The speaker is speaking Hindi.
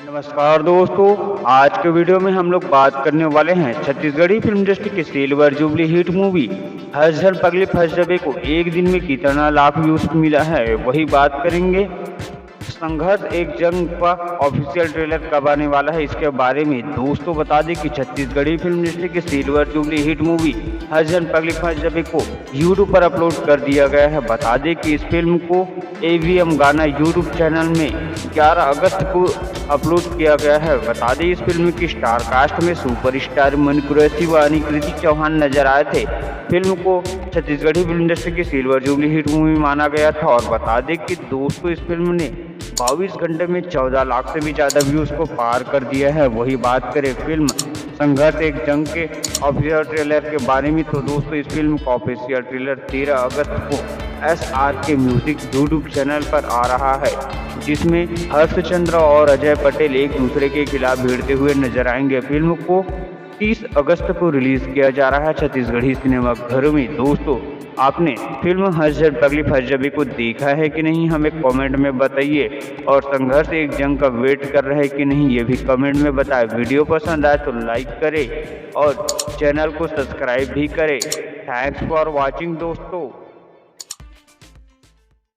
नमस्कार दोस्तों। आज के वीडियो में हम लोग बात करने वाले हैं छत्तीसगढ़ी फिल्म इंडस्ट्री की सिल्वर जुबली हिट मूवी हस झन पगली फस जबे को एक दिन में कितना लाख व्यूज मिला है, वही बात करेंगे। संघर्ष एक जंग का ऑफिशियल ट्रेलर कब आने वाला है, इसके बारे में दोस्तों बता दें कि छत्तीसगढ़ी फिल्म इंडस्ट्री की सिल्वर जुबली हिट मूवी हस झन पगली फस जबे को यूट्यूब पर अपलोड कर दिया गया है। बता दें कि इस फिल्म को AVM गाना यूट्यूब चैनल में 11 अगस्त को अपलोड किया गया है। बता दें इस फिल्म की स्टार कास्ट में सुपरस्टार मनु कुरैशी व कृति चौहान नजर आए थे। फिल्म को छत्तीसगढ़ी फिल्म इंडस्ट्री की सिल्वर जुबली हिट मूवी माना गया था। और बता दें कि दोस्तों इस फिल्म ने 22 घंटे में 14 लाख से भी ज़्यादा व्यूज़ को पार कर दिया है। वही बात करें फिल्म संघर्ष एक जंग के ऑफिशियल ट्रेलर के बारे में, तो दोस्तों इस फिल्म का ऑफिशियल ट्रेलर 13 अगस्त को SRK म्यूजिक यूट्यूब चैनल पर आ रहा है, जिसमें हर्षचंद्र और अजय पटेल एक दूसरे के खिलाफ भिड़ते हुए नजर आएंगे। फिल्म को 30 अगस्त को रिलीज किया जा रहा है छत्तीसगढ़ी सिनेमा घरों में। दोस्तों आपने फिल्म हस झन पगली फस जबे को देखा है कि नहीं, हमें कमेंट में बताइए। और संघर्ष एक जंग का वेट कर रहे हैं कि नहीं, ये भी कमेंट में बताएं। वीडियो पसंद आए तो लाइक करें और चैनल को सब्सक्राइब भी करें। थैंक्स फॉर वॉचिंग दोस्तों।